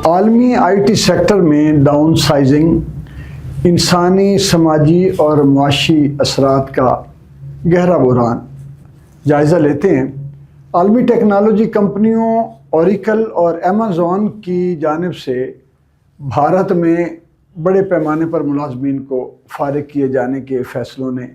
عالمی I T sector میں down sizing انسانی، سماجی اور معاشی اثرات کا گہرا بحران جائزہ لیتے ہیں۔ عالمی ٹیکنالوجی کمپنیوں اوریکل اور ایمیزون کی جانب سے بھارت میں بڑے پیمانے پر ملازمین کو فارغ کیے جانے کے فیصلوں نے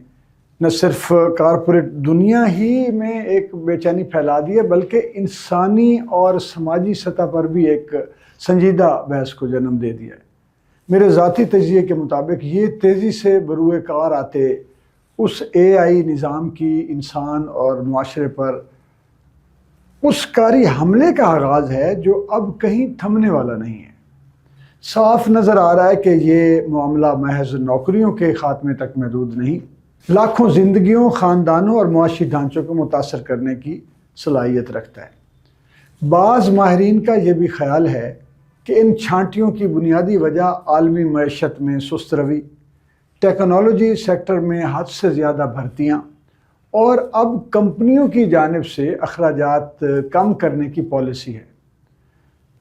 نہ صرف کارپوریٹ دنیا ہی میں ایک بے چینی پھیلا دی ہے، بلکہ انسانی اور سماجی سطح پر بھی ایک سنجیدہ بحث کو جنم دے دیا ہے۔ میرے ذاتی تجزیے کے مطابق یہ تیزی سے بروئے کار آتے اس اے آئی نظام کی انسان اور معاشرے پر اس کاری حملے کا آغاز ہے جو اب کہیں تھمنے والا نہیں ہے۔ صاف نظر آ رہا ہے کہ یہ معاملہ محض نوکریوں کے خاتمے تک محدود نہیں، لاکھوں زندگیوں، خاندانوں اور معاشی ڈھانچوں کو متاثر کرنے کی صلاحیت رکھتا ہے۔ بعض ماہرین کا یہ بھی خیال ہے کہ ان چھانٹیوں کی بنیادی وجہ عالمی معیشت میں سست روی، ٹیکنالوجی سیکٹر میں حد سے زیادہ بھرتیاں اور اب کمپنیوں کی جانب سے اخراجات کم کرنے کی پالیسی ہے۔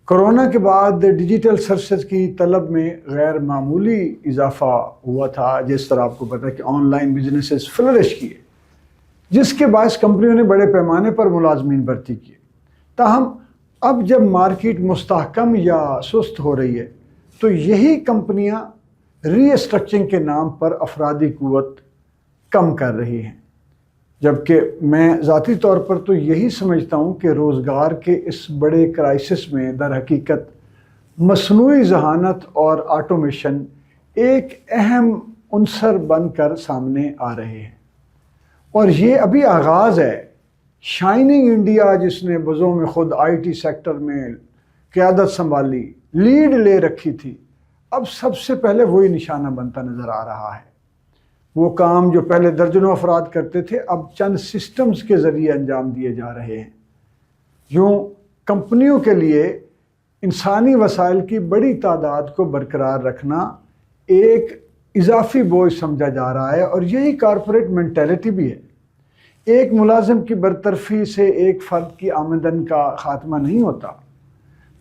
کورونا کے بعد ڈیجیٹل سروسز کی طلب میں غیر معمولی اضافہ ہوا تھا، جس طرح آپ کو پتہ ہے کہ آن لائن بزنسز فلرش کیے، جس کے باعث کمپنیوں نے بڑے پیمانے پر ملازمین بھرتی کیے۔ تاہم اب جب مارکیٹ مستحکم یا سست ہو رہی ہے تو یہی کمپنیاں ری اسٹرکچرنگ کے نام پر افرادی قوت کم کر رہی ہیں، جبکہ میں ذاتی طور پر تو یہی سمجھتا ہوں کہ روزگار کے اس بڑے کرائسس میں در حقیقت مصنوعی ذہانت اور آٹومیشن ایک اہم عنصر بن کر سامنے آ رہے ہیں، اور یہ ابھی آغاز ہے۔ شائننگ انڈیا جس نے بزوں میں خود آئی ٹی سیکٹر میں قیادت سنبھالی، لیڈ لے رکھی تھی، اب سب سے پہلے وہی نشانہ بنتا نظر آ رہا ہے۔ وہ کام جو پہلے درجنوں افراد کرتے تھے اب چند سسٹمز کے ذریعے انجام دیے جا رہے ہیں۔ یوں کمپنیوں کے لیے انسانی وسائل کی بڑی تعداد کو برقرار رکھنا ایک اضافی بوجھ سمجھا جا رہا ہے، اور یہی کارپوریٹ مینٹیلٹی بھی ہے۔ ایک ملازم کی برطرفی سے ایک فرد کی آمدن کا خاتمہ نہیں ہوتا،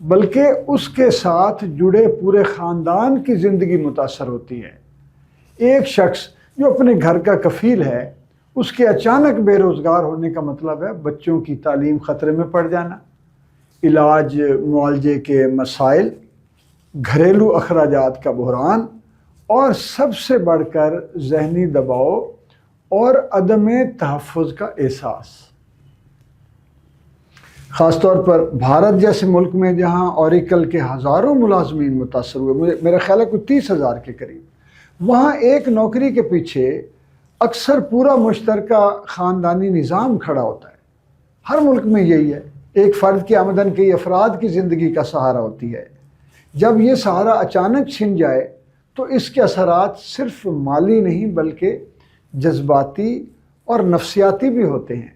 بلکہ اس کے ساتھ جڑے پورے خاندان کی زندگی متاثر ہوتی ہے۔ ایک شخص جو اپنے گھر کا کفیل ہے، اس کے اچانک بے روزگار ہونے کا مطلب ہے بچوں کی تعلیم خطرے میں پڑ جانا، علاج معالجے کے مسائل، گھریلو اخراجات کا بحران، اور سب سے بڑھ کر ذہنی دباؤ اور عدم تحفظ کا احساس۔ خاص طور پر بھارت جیسے ملک میں جہاں اوریکل کے ہزاروں ملازمین متاثر ہوئے، میرا خیال ہے کوئی 30,000 کے قریب، وہاں ایک نوکری کے پیچھے اکثر پورا مشترکہ خاندانی نظام کھڑا ہوتا ہے۔ ہر ملک میں یہی ہے، ایک فرد کی آمدن کئی افراد کی زندگی کا سہارا ہوتی ہے۔ جب یہ سہارا اچانک چھن جائے تو اس کے اثرات صرف مالی نہیں بلکہ جذباتی اور نفسیاتی بھی ہوتے ہیں۔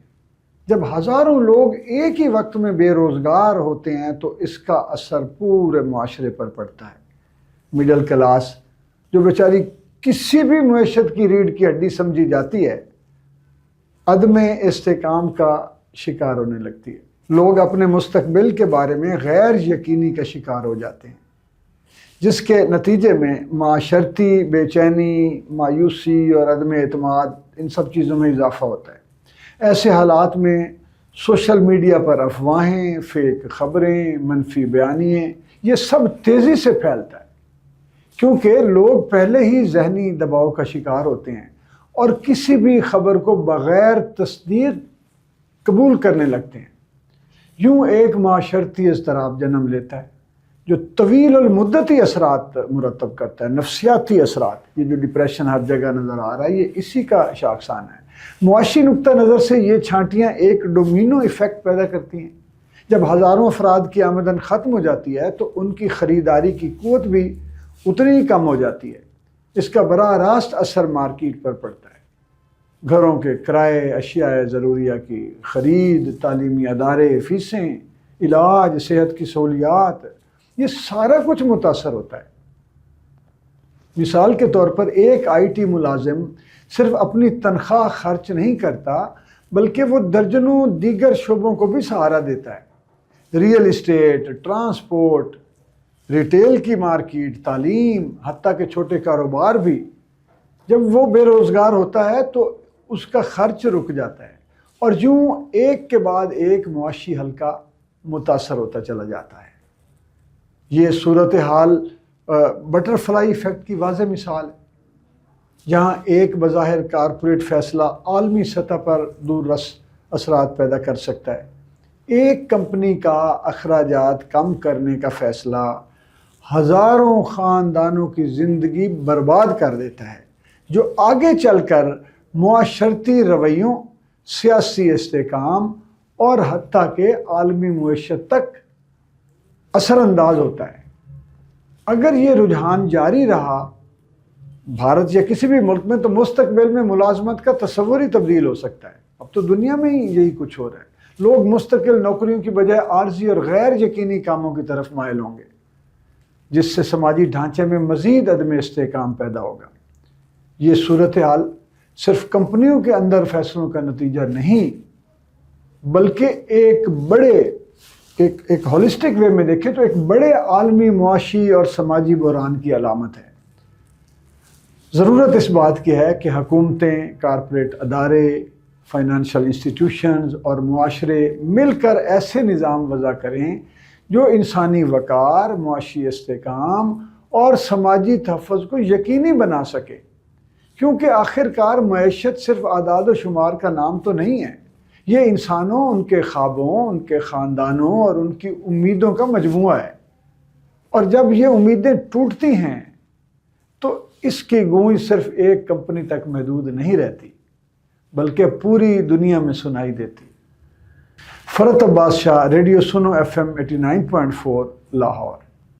جب ہزاروں لوگ ایک ہی وقت میں بے روزگار ہوتے ہیں تو اس کا اثر پورے معاشرے پر پڑتا ہے۔ مڈل کلاس جو بیچاری کسی بھی معیشت کی ریڑھ کی ہڈی سمجھی جاتی ہے، عدم استحکام کا شکار ہونے لگتی ہے۔ لوگ اپنے مستقبل کے بارے میں غیر یقینی کا شکار ہو جاتے ہیں، جس کے نتیجے میں معاشرتی بے چینی، مایوسی اور عدم اعتماد، ان سب چیزوں میں اضافہ ہوتا ہے۔ ایسے حالات میں سوشل میڈیا پر افواہیں، فیک خبریں، منفی بیانیے، یہ سب تیزی سے پھیلتا ہے، کیونکہ لوگ پہلے ہی ذہنی دباؤ کا شکار ہوتے ہیں اور کسی بھی خبر کو بغیر تصدیق قبول کرنے لگتے ہیں۔ یوں ایک معاشرتی اضطراب جنم لیتا ہے جو طویل المدتی اثرات مرتب کرتا ہے۔ نفسیاتی اثرات، یہ جو ڈپریشن ہر جگہ نظر آ رہا ہے، یہ اسی کا شاخسانہ ہے۔ معاشی نقطہ نظر سے یہ چھانٹیاں ایک ڈومینو ایفیکٹ پیدا کرتی ہیں۔ جب ہزاروں افراد کی آمدن ختم ہو جاتی ہے تو ان کی خریداری کی قوت بھی اتنی ہی کم ہو جاتی ہے۔ اس کا براہ راست اثر مارکیٹ پر پڑتا ہے۔ گھروں کے کرائے، اشیاء ضروریہ کی خرید، تعلیمی ادارے، فیسیں، علاج، صحت کی سہولیات، یہ سارا کچھ متاثر ہوتا ہے۔ مثال کے طور پر ایک آئی ٹی ملازم صرف اپنی تنخواہ خرچ نہیں کرتا بلکہ وہ درجنوں دیگر شعبوں کو بھی سہارا دیتا ہے۔ ریئل اسٹیٹ، ٹرانسپورٹ، ریٹیل کی مارکیٹ، تعلیم، حتیٰ کہ چھوٹے کاروبار بھی جب وہ بے روزگار ہوتا ہے تو اس کا خرچ رک جاتا ہے، اور یوں ایک کے بعد ایک معاشی حلقہ متاثر ہوتا چلا جاتا ہے۔ یہ صورتحال بٹر فلائی ایفیکٹ کی واضح مثال ہے، جہاں ایک بظاہر کارپوریٹ فیصلہ عالمی سطح پر دور رس اثرات پیدا کر سکتا ہے۔ ایک کمپنی کا اخراجات کم کرنے کا فیصلہ ہزاروں خاندانوں کی زندگی برباد کر دیتا ہے، جو آگے چل کر معاشرتی رویوں، سیاسی استحکام اور حتیٰ کہ عالمی معیشت تک اثر انداز ہوتا ہے۔ اگر یہ رجحان جاری رہا بھارت یا کسی بھی ملک میں، تو مستقبل میں ملازمت کا تصور ہی تبدیل ہو سکتا ہے۔ اب تو دنیا میں ہی یہی کچھ ہو رہا ہے، لوگ مستقل نوکریوں کی بجائے عارضی اور غیر یقینی کاموں کی طرف مائل ہوں گے، جس سے سماجی ڈھانچے میں مزید عدم استحکام پیدا ہوگا۔ یہ صورتحال صرف کمپنیوں کے اندر فیصلوں کا نتیجہ نہیں، بلکہ ایک ہولسٹک وے میں دیکھیں تو ایک بڑے عالمی معاشی اور سماجی بحران کی علامت ہے۔ ضرورت اس بات کی ہے کہ حکومتیں، کارپوریٹ ادارے، فائنینشیل انسٹیٹیوشنز اور معاشرے مل کر ایسے نظام وضع کریں جو انسانی وقار، معاشی استحکام اور سماجی تحفظ کو یقینی بنا سکے، کیونکہ آخر کار معیشت صرف اعداد و شمار کا نام تو نہیں ہے، یہ انسانوں، ان کے خوابوں، ان کے خاندانوں اور ان کی امیدوں کا مجموعہ ہے۔ اور جب یہ امیدیں ٹوٹتی ہیں تو اس کی گونج صرف ایک کمپنی تک محدود نہیں رہتی، بلکہ پوری دنیا میں سنائی دیتی۔ فرحت عباس شاہ، ریڈیو سنو FM 89.4 لاہور۔